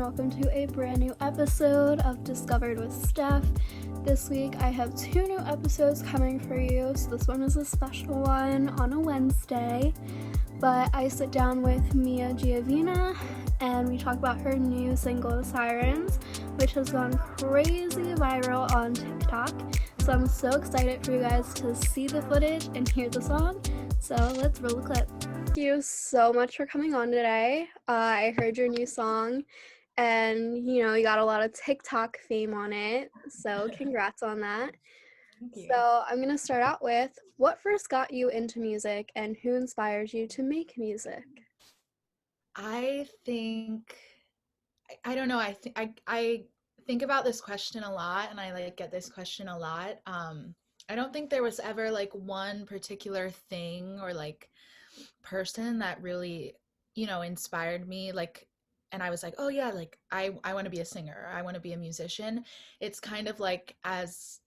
welcome to a brand new episode of Discovered with Steph. This week I have two new episodes coming for you, so this one is a special one on a Wednesday. But I sit down with Mia Giovina and we talk about her new single Sirens, which has gone crazy viral on TikTok. So I'm so excited for you guys to see the footage and hear the song. So let's roll the clip. Thank you so much for coming on today. I heard your new song and you got a lot of TikTok fame on it. So congrats on that. Thank you. So I'm going to start out with what first got you into music and who inspires you to make music? I think I don't know. I think about this question a lot, and I get this question a lot. I don't think there was ever one particular thing or person that really, inspired me. And I was like, oh yeah, I want to be a singer. I want to be a musician. It's kind of as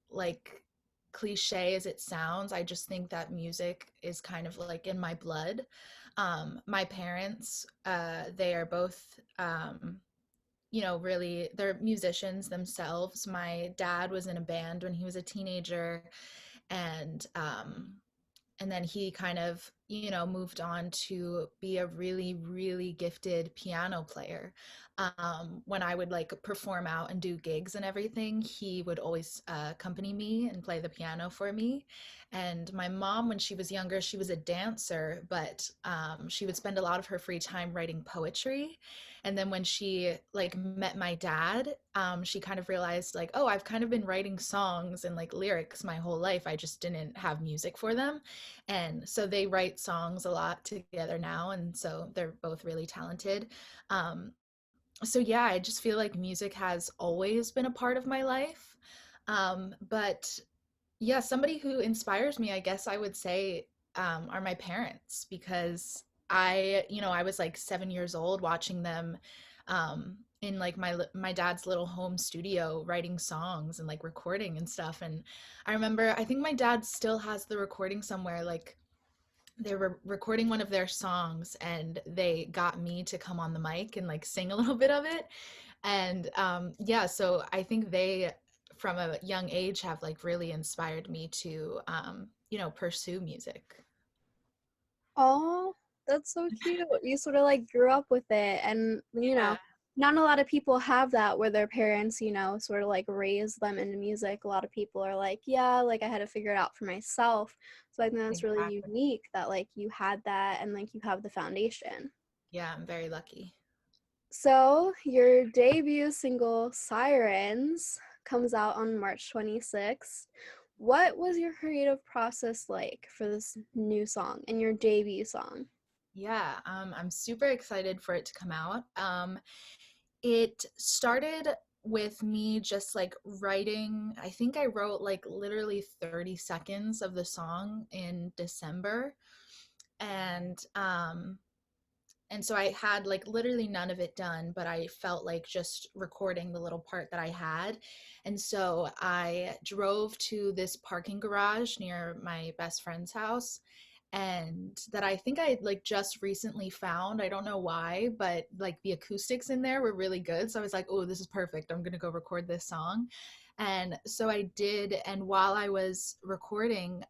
cliche as it sounds. I just think that music is kind of in my blood. My parents, they are both, really, they're musicians themselves. My dad was in a band when he was a teenager, and then he kind of, moved on to be a really, really gifted piano player. When I would perform out and do gigs and everything, he would always accompany me and play the piano for me. And my mom, when she was younger, she was a dancer, but she would spend a lot of her free time writing poetry. And then when she met my dad, she kind of realized oh, I've kind of been writing songs and lyrics my whole life. I just didn't have music for them. And so they write songs a lot together now, and so they're both really talented. So yeah, I just feel like music has always been a part of my life. But yeah, somebody who inspires me, I guess I would say, are my parents, because I was 7 years old watching them in my dad's little home studio writing songs and recording and stuff. And I remember, I think my dad still has the recording somewhere. They were recording one of their songs and they got me to come on the mic and sing a little bit of it. And yeah, so I think they, from a young age, have really inspired me to pursue music. Oh, that's so cute. You sort of grew up with it, and Yeah, not a lot of people have that where their parents, sort of raise them into music. A lot of people are like, yeah, I had to figure it out for myself. So I think that's really exactly. unique that you had that and you have the foundation. Yeah, I'm very lucky. So your debut single Sirens comes out on March 26th. What was your creative process like for this new song and your debut song? Yeah, I'm super excited for it to come out. It started with me just writing. I think I wrote literally 30 seconds of the song in December. And so I had literally none of it done, but I felt like just recording the little part that I had. And so I drove to this parking garage near my best friend's house, and that I think I had just recently found. I don't know why, but the acoustics in there were really good. So I was like, oh, this is perfect. I'm going to go record this song. And so I did. And while I was recording,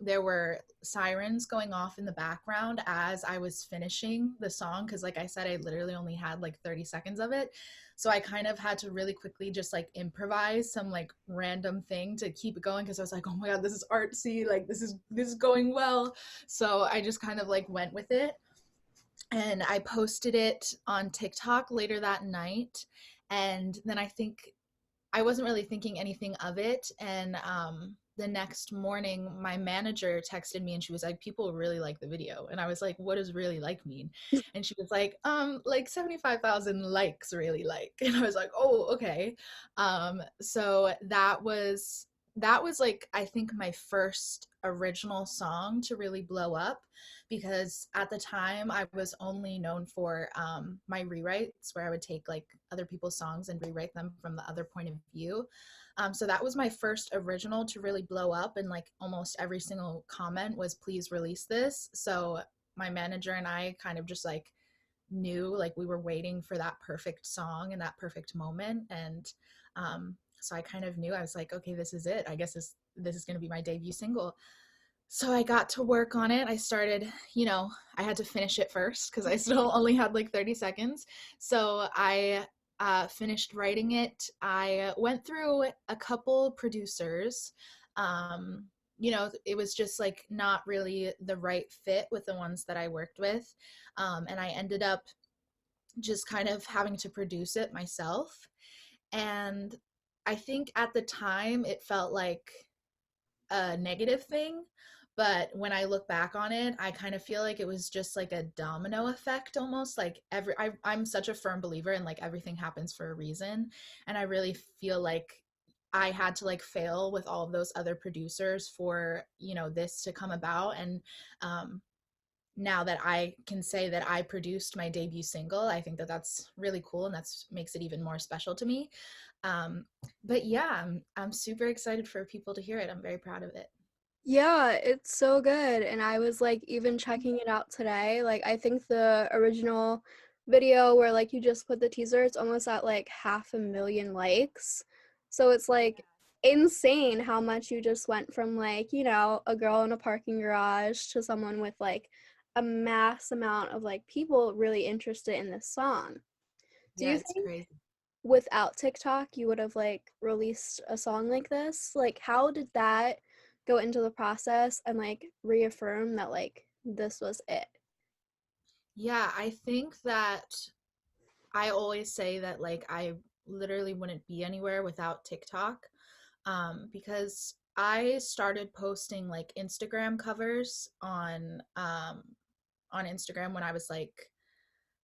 there were sirens going off in the background as I was finishing the song, because I said, I literally only had 30 seconds of it. So I kind of had to really quickly just improvise some random thing to keep it going, because I was like, oh my god, this is artsy, this is going well. So I just kind of went with it, and I posted it on TikTok later that night. And then I think I wasn't really thinking anything of it. And the next morning, my manager texted me and she was like, people really like the video. And I was like, what does really like mean? And she was like 75,000 likes really like. And I was like, oh, okay. So that was I think my first original song to really blow up, because at the time I was only known for my rewrites, where I would take other people's songs and rewrite them from the other point of view. So that was my first original to really blow up, and almost every single comment was, please release this. So my manager and I kind of just knew, like we were waiting for that perfect song and that perfect moment. And so I kind of knew, I was like, okay, this is it. I guess this is going to be my debut single. So I got to work on it. I started, I had to finish it first because I still only had like 30 seconds. So I finished writing it. I went through a couple producers. Um, it was just like not really the right fit with the ones that I worked with. And I ended up just kind of having to produce it myself. And I think at the time it felt like a negative thing. But when I look back on it, I kind of feel like it was just like a domino effect almost. Like I'm such a firm believer in like everything happens for a reason. And I really feel like I had to like fail with all of those other producers for, this to come about. And um, now that I can say that I produced my debut single, I think that that's really cool and that's makes it even more special to me. Um, but yeah, I'm super excited for people to hear it. I'm very proud of it. Yeah, it's so good. And I was like even checking it out today. Like I think the original video where like you just put the teaser, it's almost at like 500,000 likes. So it's like insane how much you just went from like, a girl in a parking garage to someone with like a mass amount of like people really interested in this song. Do Yeah, you it's think crazy. without TikTok you would have like released a song like this? Like how did that go into the process and like reaffirm that like this was it? Yeah, I think that I always say that like I literally wouldn't be anywhere without TikTok, because I started posting like Instagram covers on Instagram when I was like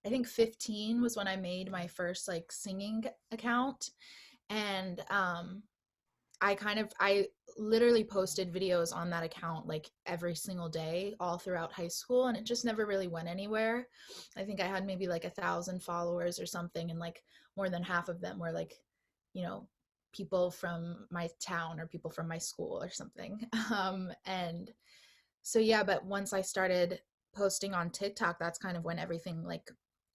I think 15 was when I made my first like singing account. And I literally posted videos on that account like every single day all throughout high school, and it just never really went anywhere. I think I had maybe like 1,000 followers or something, and like more than half of them were like, you know, people from my town or people from my school or something. And so yeah, but once I started posting on TikTok, that's kind of when everything like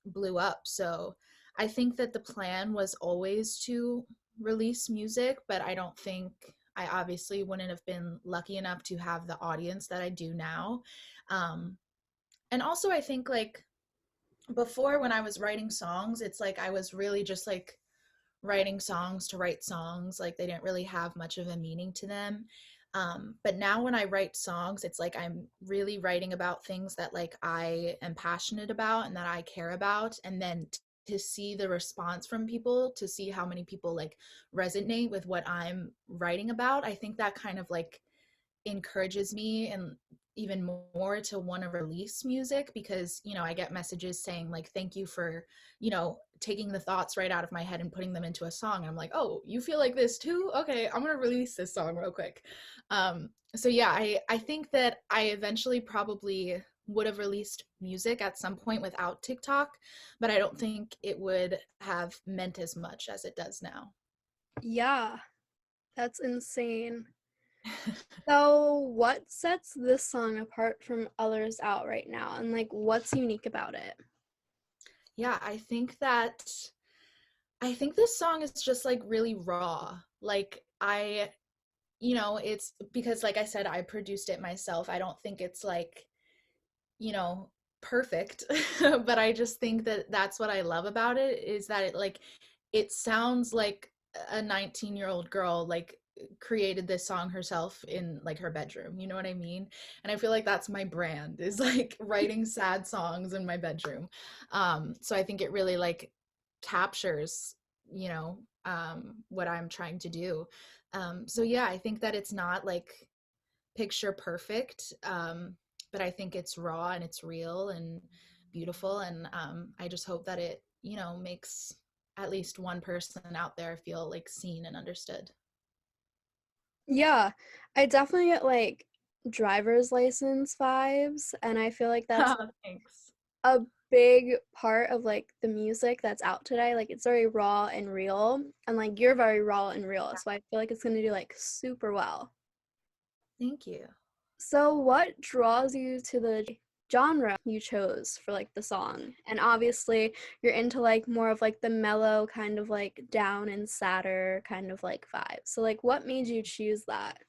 blew up. So I think that the plan was always to release music, but I don't think I obviously wouldn't have been lucky enough to have the audience that I do now. Um, and also, I think like before when I was writing songs, it's like I was really just like writing songs to write songs. Like they didn't really have much of a meaning to them. But now when I write songs, it's like I'm really writing about things that like I am passionate about and that I care about. And then to see the response from people, to see how many people like resonate with what I'm writing about, I think that kind of like encourages me and even more to want to release music, because I get messages saying like thank you for taking the thoughts right out of my head and putting them into a song. I'm like, oh, you feel like this too? Okay, I'm gonna release this song real quick. So yeah, I think that I eventually probably would have released music at some point without TikTok, but I don't think it would have meant as much as it does now. Yeah, that's insane. So what sets this song apart from others out right now, and like what's unique about it? Yeah, I think this song is just like really raw. Like it's because like I said, I produced it myself. I don't think it's like, you know, perfect, but I just think that that's what I love about it, is that it sounds like a 19-year-old girl like created this song herself in like her bedroom. You know what I mean? And I feel like that's my brand, is like writing sad songs in my bedroom. So I think it really like captures, what I'm trying to do. So yeah, I think that it's not like picture perfect, but I think it's raw and it's real and beautiful. And I just hope that it, makes at least one person out there feel like seen and understood. Yeah, I definitely get like driver's license vibes, and I feel like that's Thanks. a big part of like the music that's out today. Like it's very raw and real, and like you're very raw and real, so I feel like it's gonna do like super well. Thank you. So what draws you to the genre you chose for like the song. And obviously you're into like more of like the mellow kind of like down and sadder kind of like vibe. So like what made you choose that?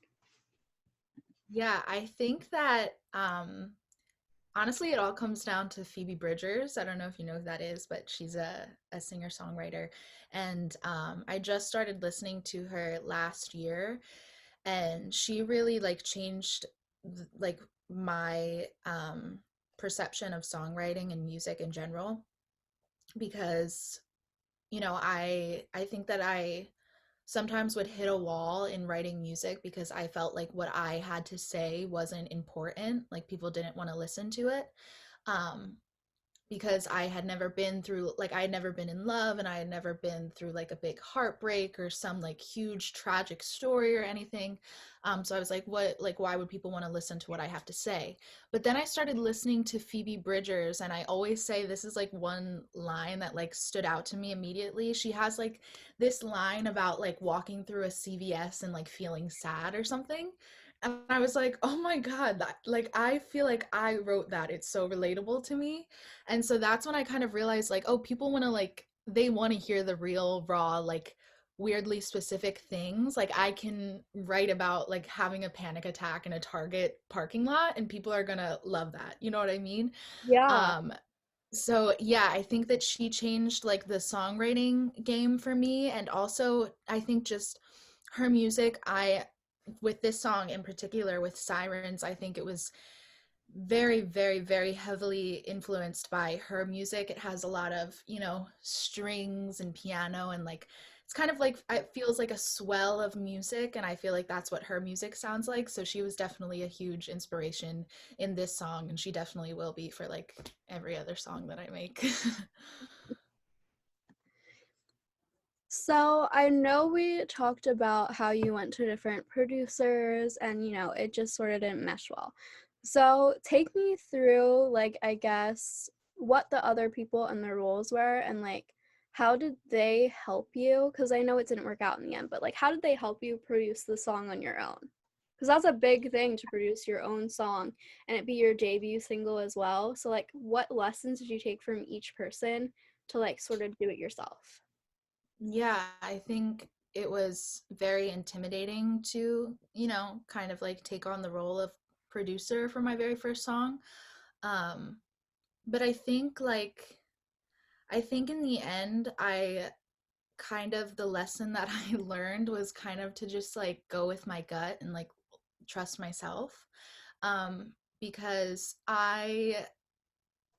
Yeah, I think that honestly, it all comes down to Phoebe Bridgers. I don't know if you know who that is, but she's a singer-songwriter. And I just started listening to her last year, and she really like changed like my perception of songwriting and music in general because I think that I sometimes would hit a wall in writing music because I felt like what I had to say wasn't important, like people didn't want to listen to it. Um, because I had never been through like I had never been in love and I had never been through like a big heartbreak or some like huge tragic story or anything. So I was like, what like why would people want to listen to what I have to say? But then I started listening to Phoebe Bridgers, and I always say this is like one line that like stood out to me immediately. She has like this line about like walking through a CVS and like feeling sad or something. And I was like, oh my God, that like I feel like I wrote that. It's so relatable to me. And so that's when I kind of realized like, oh, people want to like they want to hear the real raw like weirdly specific things. Like I can write about like having a panic attack in a Target parking lot and people are going to love that. You know what I mean? Yeah. Um so yeah, I think that she changed like the songwriting game for me, and also I think just her music I with this song in particular with Sirens, I think it was very, very, very heavily influenced by her music. It has a lot of, strings and piano, and like it's kind of like it feels like a swell of music, and I feel like that's what her music sounds like. So she was definitely a huge inspiration in this song, and she definitely will be for like every other song that I make. So I know we talked about how you went to different producers and it just sort of didn't mesh well. So take me through like I guess what the other people and their roles were and like how did they help you? Because I know it didn't work out in the end, but like how did they help you produce the song on your own? Because that's a big thing to produce your own song and it be your debut single as well. So like what lessons did you take from each person to like sort of do it yourself? Yeah, I think it was very intimidating to, kind of like take on the role of producer for my very first song. Um, but I think in the end, I kind of the lesson that I learned was kind of to just like go with my gut and like trust myself. Because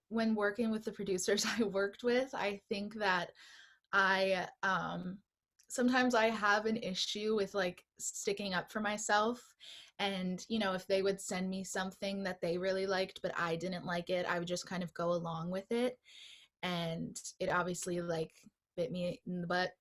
when working with the producers I worked with, I think that I sometimes I have an issue with like sticking up for myself. And, if they would send me something that they really liked, but I didn't like it, I would just kind of go along with it. And it obviously like bit me in the butt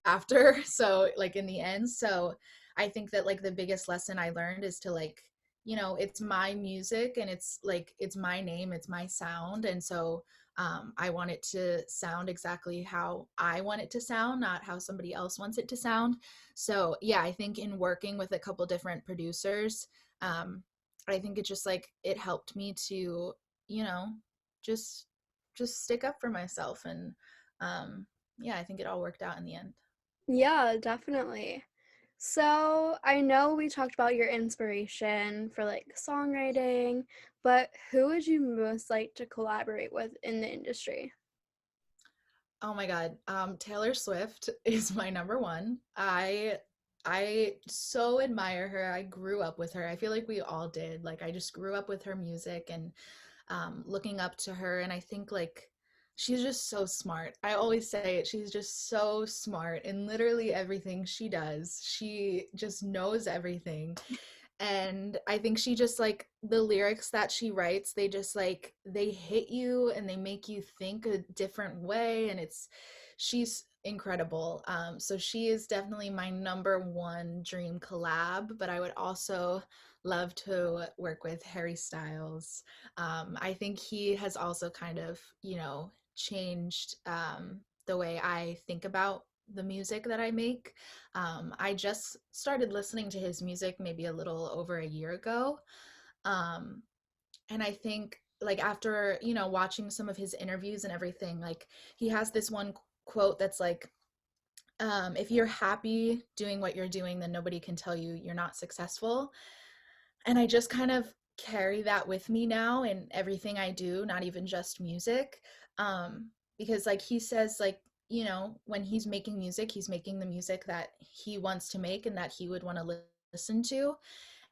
after. So like in the end, so I think that like the biggest lesson I learned is to like, it's my music and it's like it's my name, it's my sound, and so I want it to sound exactly how I want it to sound, not how somebody else wants it to sound. So yeah, I think in working with a couple different producers, um I think it just like it helped me to, you know just stick up for myself. And yeah, I think it all worked out in the end. Yeah, definitely. So I know we talked about your inspiration for like songwriting, but who would you most like to collaborate with in the industry? Oh my God. Taylor Swift is my number one. I so admire her. I grew up with her. I feel like we all did. Like I just grew up with her music and looking up to her. And I think like she's just so smart. I always say it. She's just so smart in literally everything she does. She just knows everything. And I think she just like the lyrics that she writes, they just like they hit you and they make you think a different way, and she's incredible. So she is definitely my number one dream collab, but I would also love to work with Harry Styles. I think he has also kind of, changed the way I think about the music that I make. I just started listening to his music maybe a little over a year ago. Um, and I think like after, watching some of his interviews and everything, like he has this one quote that's like, if you're happy doing what you're doing, then nobody can tell you you're not successful. And I just kind of carry that with me now in everything I do, not even just music. Because like he says, like, when he's making music, he's making the music that he wants to make and that he would want to listen to.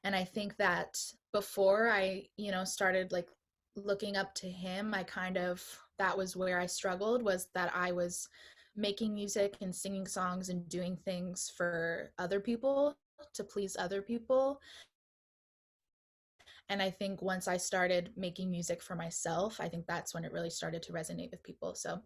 And I think that before I, started like looking up to him, I kind of, that was where I struggled, was that I was making music and singing songs and doing things for other people, to please other people. And I think once I started making music for myself, I think that's when it really started to resonate with people. So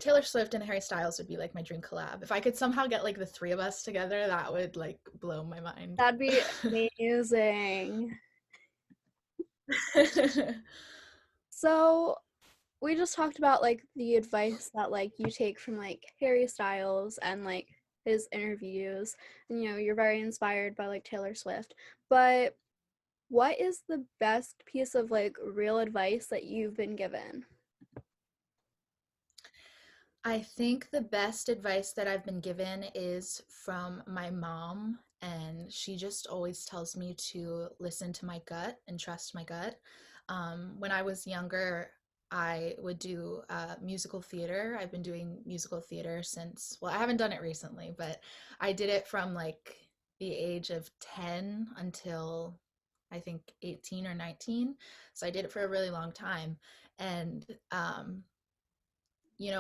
Taylor Swift and Harry Styles would be like my dream collab. If I could somehow get like the three of us together, that would like blow my mind. That'd be amazing. So we just talked about like the advice that like you take from like Harry Styles and like his interviews, and you're very inspired by like Taylor Swift. But what is the best piece of like real advice that you've been given? I think the best advice that I've been given is from my mom, and she just always tells me to listen to my gut and trust my gut. When I was younger, I would do musical theater. I've been doing musical theater since, well, I haven't done it recently, but I did it from like the age of 10 until I think 18 or 19. So I did it for a really long time. And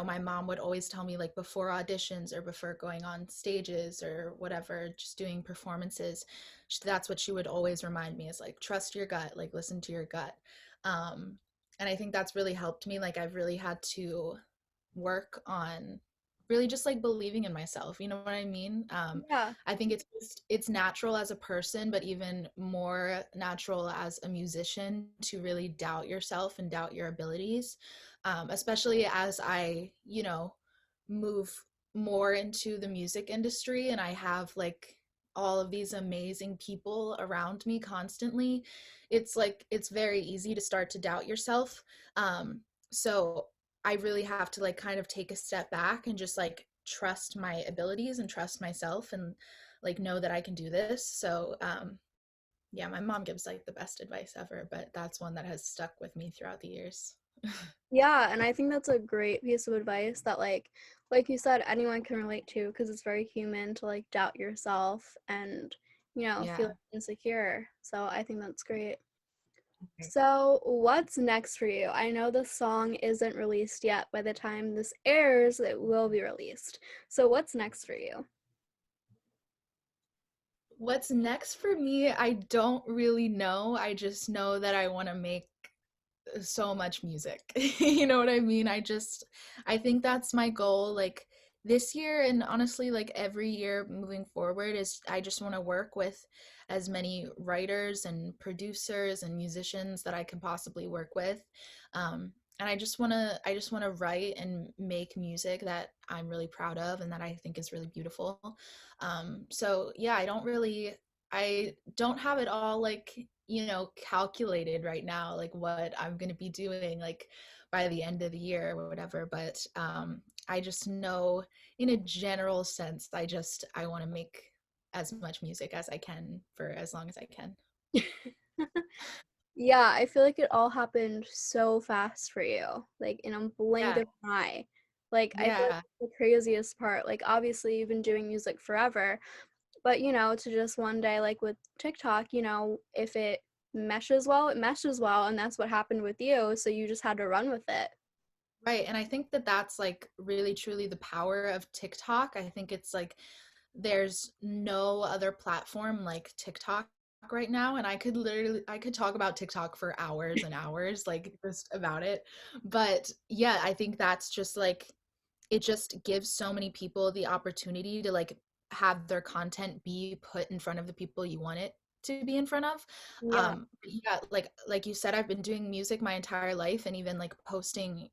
my mom would always tell me, like, before auditions or before going on stages or whatever, just doing performances, that's what she would always remind me, is like, trust your gut, like listen to your gut. um and I think that's really helped me. Like, I've really had to work on really just like believing in myself, you know what I mean? Yeah. I think it's natural as a person, but even more natural as a musician, to really doubt yourself and doubt your abilities. Especially as I, move more into the music industry and I have like all of these amazing people around me constantly. It's like it's very easy to start to doubt yourself. So I really have to like kind of take a step back and just like trust my abilities and trust myself and like know that I can do this. So yeah, my mom gives like the best advice ever, but that's one that has stuck with me throughout the years. Yeah, and I think that's a great piece of advice that like you said, anyone can relate to, because it's very human to like doubt yourself and feel Yeah. insecure. So I think that's great. Right. So what's next for you? I know the song isn't released yet. By the time this airs, it will be released. So what's next for you? What's next for me, I don't really know. I just know that I want to make so much music. You know what I mean? I think that's my goal, like this year, and honestly like every year moving forward, is I just want to work with as many writers and producers and musicians that I can possibly work with. And I just want to write and make music that I'm really proud of and that I think is really beautiful. So yeah, I don't have it all like, calculated right now, like what I'm going to be doing like by the end of the year or whatever. But I just know in a general sense, I want to make as much music as I can for as long as I can. Yeah, I feel like it all happened so fast for you, like in a blink Yeah. of an eye. Like, I feel like Yeah. the craziest part, like, obviously you've been doing music forever, but to just one day, like with TikTok, if it meshes well, it meshes well, and that's what happened with you. So you just had to run with it. Right. And I think that that's like really truly the power of TikTok. I think it's like there's no other platform like TikTok right now, and I could talk about TikTok for hours and hours, like just about it. But yeah, I think that's just like it just gives so many people the opportunity to like have their content be put in front of the people you want it to be in front of. Yeah. Yeah, like you said, I've been doing music my entire life and even like posting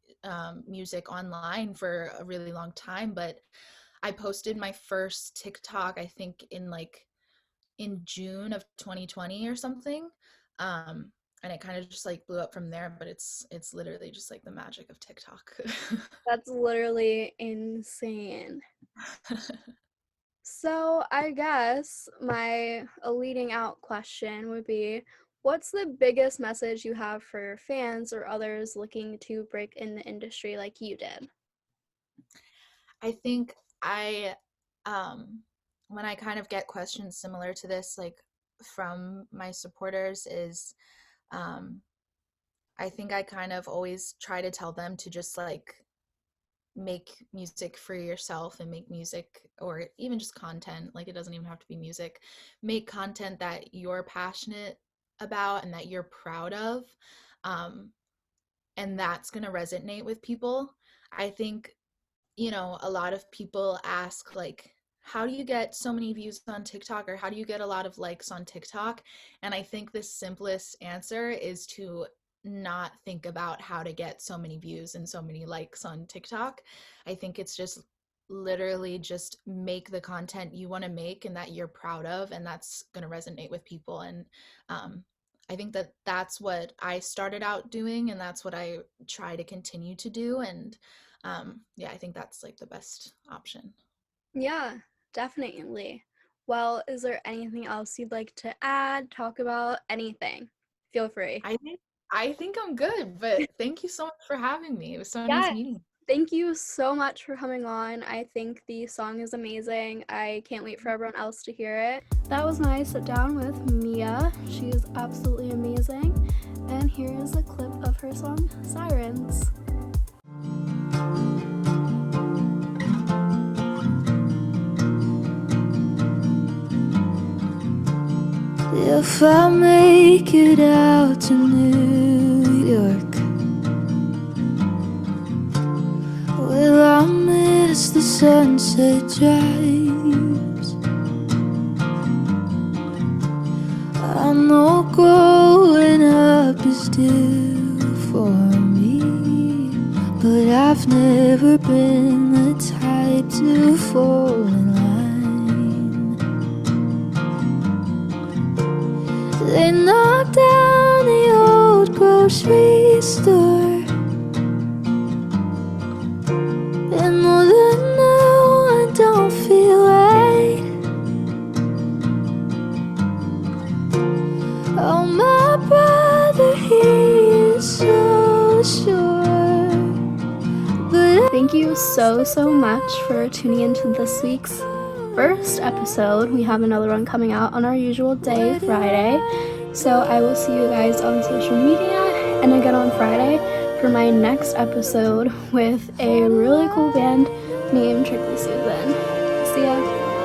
music online for a really long time. But I posted my first TikTok, I think in June of 2020 or something. and it kind of just like blew up from there, but it's literally just like the magic of TikTok. That's literally insane. So I guess my a leading out question would be, what's the biggest message you have for fans or others looking to break in the industry like you did? I think I when I kind of get questions similar to this, like from my supporters, is um I think I kind of always try to tell them to just like make music for yourself and make music, or even just content, like it doesn't even have to be music. Make content that you're passionate about and that you're proud of. Um, and that's going to resonate with people. I think, a lot of people ask, like, how do you get so many views on TikTok, or how do you get a lot of likes on TikTok? And I think the simplest answer is to not think about how to get so many views and so many likes on TikTok. I think it's just literally just make the content you want to make and that you're proud of, and that's going to resonate with people. And I think that that's what I started out doing, and that's what I try to continue to do. And yeah, I think that's like the best option. Yeah, definitely. Well, is there anything else you'd like to add, talk about, anything? Feel free. I think I'm good, but thank you so much for having me. It was so nice Yeah, meeting thank you so much for coming on. I think the song is amazing. I can't wait for everyone else to hear it. That was my sit down with Mia. She is absolutely amazing. And here is a clip of her song, Sirens. If I make it out to New York, will I miss the sunset drives? I know growing up is due for me, but I've never been the type to fall in line. They knocked down the old grocery store, and more than now I don't feel right. Oh, my brother, he is so sure. But thank you so much for tuning into this week's first episode. We have another one coming out on our usual day, Friday. So I will see you guys on social media and again on Friday for my next episode with a really cool band named Trickly Susan. See ya.